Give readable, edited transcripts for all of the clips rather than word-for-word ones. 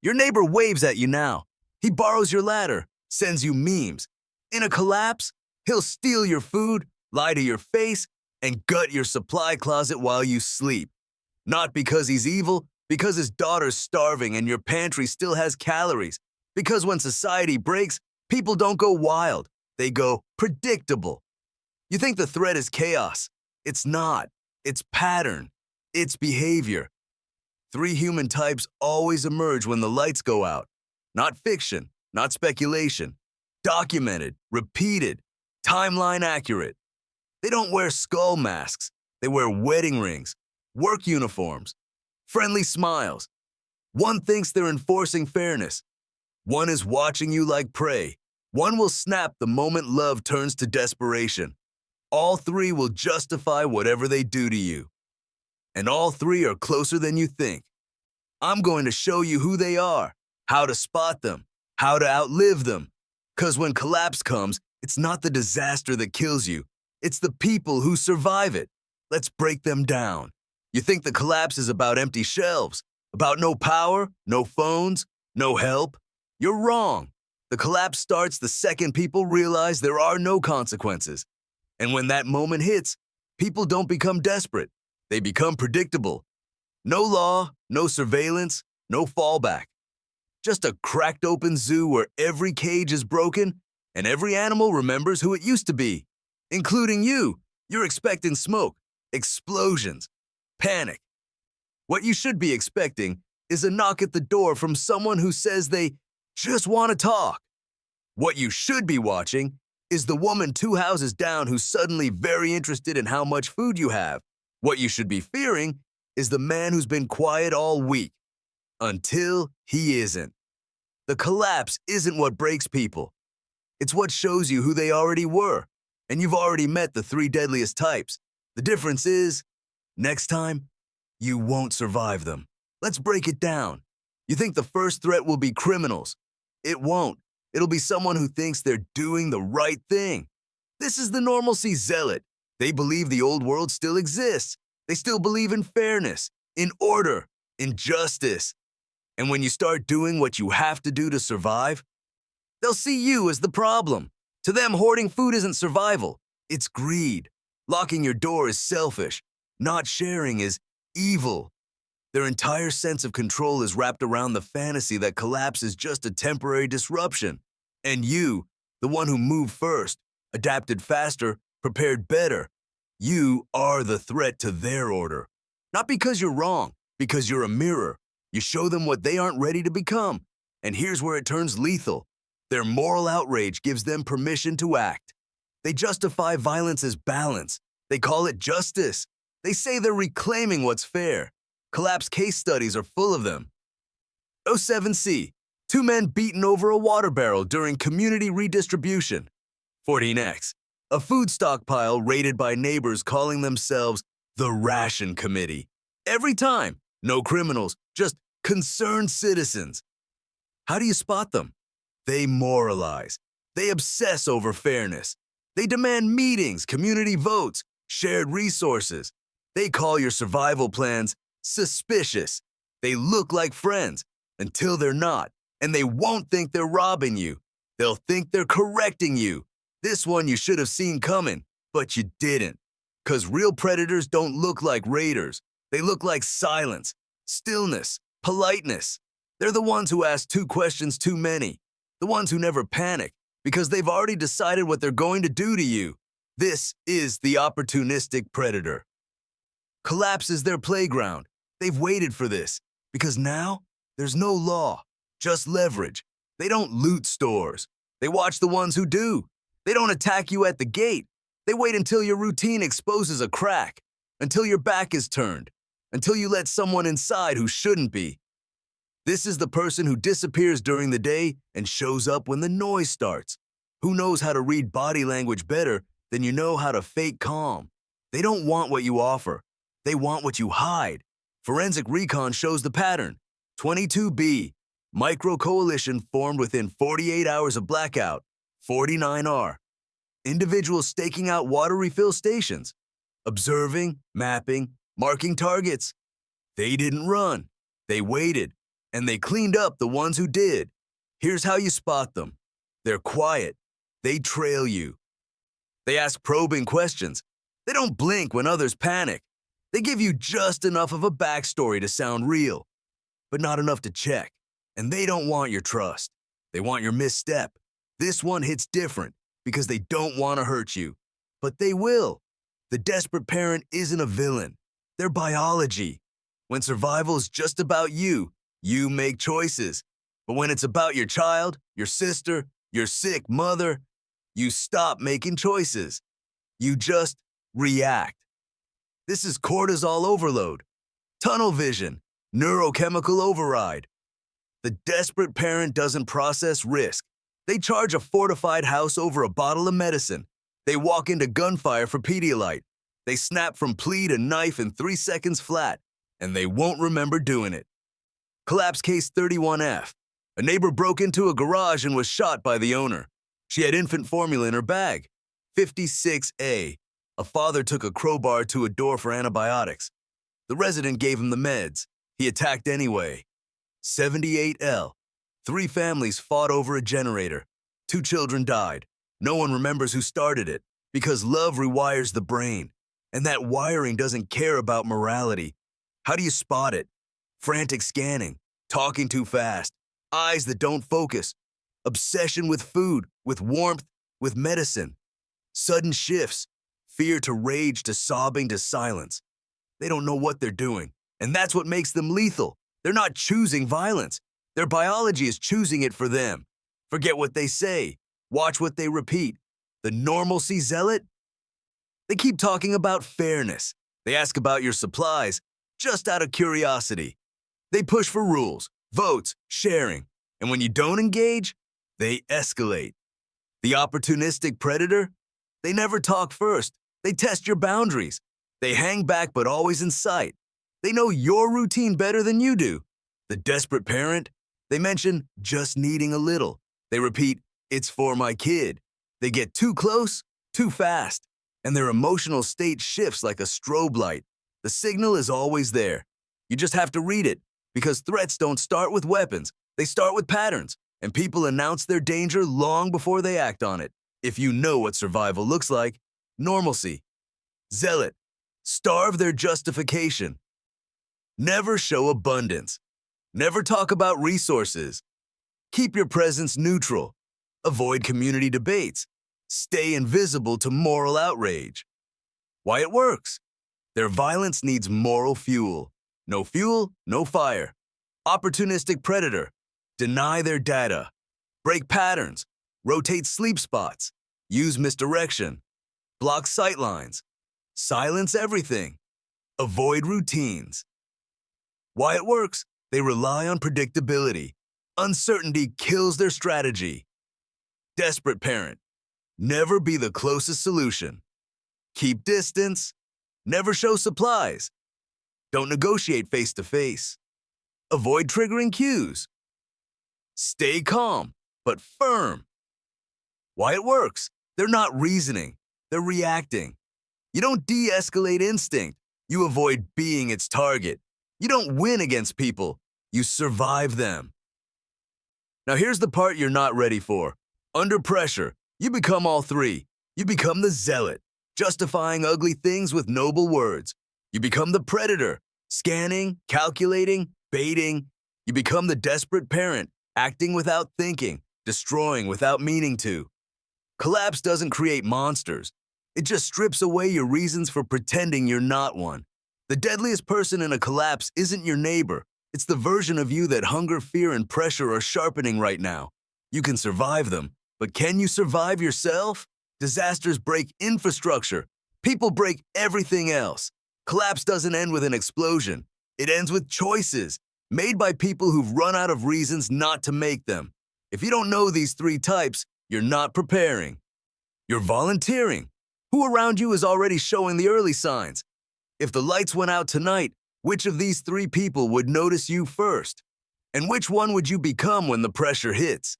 Your neighbor waves at you now. He borrows your ladder, sends you memes. In a collapse, he'll steal your food, lie to your face, and gut your supply closet while you sleep. Not because he's evil, because his daughter's starving and your pantry still has calories. Because when society breaks, people don't go wild. They go predictable. You think the threat is chaos. It's not. It's pattern. It's behavior. 3 human types always emerge when the lights go out. Not fiction, not speculation. Documented, repeated, timeline accurate. They don't wear skull masks. They wear wedding rings, work uniforms, friendly smiles. One thinks they're enforcing fairness. One is watching you like prey. One will snap the moment love turns to desperation. All 3 will justify whatever they do to you. And all 3 are closer than you think. I'm going to show you who they are, how to spot them, how to outlive them. 'Cause when collapse comes, it's not the disaster that kills you. It's the people who survive it. Let's break them down. You think the collapse is about empty shelves, about no power, no phones, no help? You're wrong. The collapse starts the second people realize there are no consequences. And when that moment hits, people don't become desperate. They become predictable. No law, no surveillance, no fallback. Just a cracked open zoo where every cage is broken and every animal remembers who it used to be, including you. You're expecting smoke, explosions, panic. What you should be expecting is a knock at the door from someone who says they just want to talk. What you should be watching is the woman 2 houses down who's suddenly very interested in how much food you have. What you should be fearing is the man who's been quiet all week, until he isn't. The collapse isn't what breaks people. It's what shows you who they already were, and you've already met the 3 deadliest types. The difference is, next time, you won't survive them. Let's break it down. You think the first threat will be criminals. It won't. It'll be someone who thinks they're doing the right thing. This is the Normalcy Zealot. They believe the old world still exists. They still believe in fairness, in order, in justice. And when you start doing what you have to do to survive, they'll see you as the problem. To them, hoarding food isn't survival. It's greed. Locking your door is selfish. Not sharing is evil. Their entire sense of control is wrapped around the fantasy that collapse is just a temporary disruption. And you, the one who moved first, adapted faster, prepared better, you are the threat to their order. Not because you're wrong, because you're a mirror. You show them what they aren't ready to become. And here's where it turns lethal. Their moral outrage gives them permission to act. They justify violence as balance. They call it justice. They say they're reclaiming what's fair. Collapse case studies are full of them. 07C, 2 men beaten over a water barrel during community redistribution. 14X, a food stockpile raided by neighbors calling themselves the Ration Committee. Every time, no criminals, just concerned citizens. How do you spot them? They moralize. They obsess over fairness. They demand meetings, community votes, shared resources. They call your survival plans suspicious. They look like friends until they're not, and they won't think they're robbing you. They'll think they're correcting you. This one you should have seen coming, but you didn't. 'Cause real predators don't look like raiders. They look like silence, stillness, politeness. They're the ones who ask 2 questions too many. The ones who never panic because they've already decided what they're going to do to you. This is the Opportunistic Predator. Collapse is their playground. They've waited for this because now there's no law, just leverage. They don't loot stores. They watch the ones who do. They don't attack you at the gate. They wait until your routine exposes a crack, until your back is turned, until you let someone inside who shouldn't be. This is the person who disappears during the day and shows up when the noise starts. Who knows how to read body language better than you know how to fake calm? They don't want what you offer. They want what you hide. Forensic recon shows the pattern. 22B, micro-coalition formed within 48 hours of blackout. 49R, individuals staking out water refill stations. Observing, mapping, marking targets. They didn't run. They waited. And they cleaned up the ones who did. Here's how you spot them. They're quiet. They trail you. They ask probing questions. They don't blink when others panic. They give you just enough of a backstory to sound real, but not enough to check. And they don't want your trust. They want your misstep. This one hits different because they don't want to hurt you, but they will. The desperate parent isn't a villain. They're biology. When survival is just about you, you make choices. But when it's about your child, your sister, your sick mother, you stop making choices. You just react. This is cortisol overload, tunnel vision, neurochemical override. The desperate parent doesn't process risk. They charge a fortified house over a bottle of medicine. They walk into gunfire for Pedialyte. They snap from plea to knife in 3 seconds flat, and they won't remember doing it. Collapse case 31F. A neighbor broke into a garage and was shot by the owner. She had infant formula in her bag. 56A. A father took a crowbar to a door for antibiotics. The resident gave him the meds. He attacked anyway. 78L. 3 families fought over a generator. 2 children died. No one remembers who started it because love rewires the brain. And that wiring doesn't care about morality. How do you spot it? Frantic scanning, talking too fast, eyes that don't focus, obsession with food, with warmth, with medicine, sudden shifts, fear to rage to sobbing to silence. They don't know what they're doing, and that's what makes them lethal. They're not choosing violence. Their biology is choosing it for them. Forget what they say. Watch what they repeat. The Normalcy Zealot? They keep talking about fairness. They ask about your supplies just out of curiosity. They push for rules, votes, sharing. And when you don't engage, they escalate. The Opportunistic Predator? They never talk first. They test your boundaries. They hang back but always in sight. They know your routine better than you do. The desperate parent? They mention just needing a little. They repeat, it's for my kid. They get too close, too fast. And their emotional state shifts like a strobe light. The signal is always there. You just have to read it, because threats don't start with weapons. They start with patterns, and people announce their danger long before they act on it. If you know what survival looks like, normalcy. Zealot. Starve their justification. Never show abundance. Never talk about resources. Keep your presence neutral. Avoid community debates. Stay invisible to moral outrage. Why it works? Their violence needs moral fuel. No fuel, no fire. Opportunistic predator. Deny their data. Break patterns. Rotate sleep spots. Use misdirection. Block sightlines. Silence everything. Avoid routines. Why it works? They rely on predictability. Uncertainty kills their strategy. Desperate parent. Never be the closest solution. Keep distance. Never show supplies. Don't negotiate face-to-face. Avoid triggering cues. Stay calm, but firm. Why it works? They're not reasoning. They're reacting. You don't de-escalate instinct. You avoid being its target. You don't win against people. You survive them. Now here's the part you're not ready for. Under pressure, you become all 3. You become the zealot, justifying ugly things with noble words. You become the predator, scanning, calculating, baiting. You become the desperate parent, acting without thinking, destroying without meaning to. Collapse doesn't create monsters. It just strips away your reasons for pretending you're not one. The deadliest person in a collapse isn't your neighbor. It's the version of you that hunger, fear, and pressure are sharpening right now. You can survive them, but can you survive yourself? Disasters break infrastructure. People break everything else. Collapse doesn't end with an explosion. It ends with choices, made by people who've run out of reasons not to make them. If you don't know these 3 types, you're not preparing. You're volunteering. Who around you is already showing the early signs? If the lights went out tonight, which of these 3 people would notice you first? And which one would you become when the pressure hits?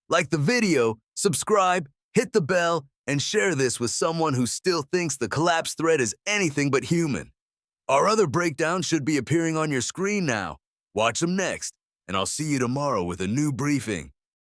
Like the video, subscribe, hit the bell, and share this with someone who still thinks the collapse threat is anything but human. Our other breakdowns should be appearing on your screen now. Watch them next. and I'll see you tomorrow with a new briefing.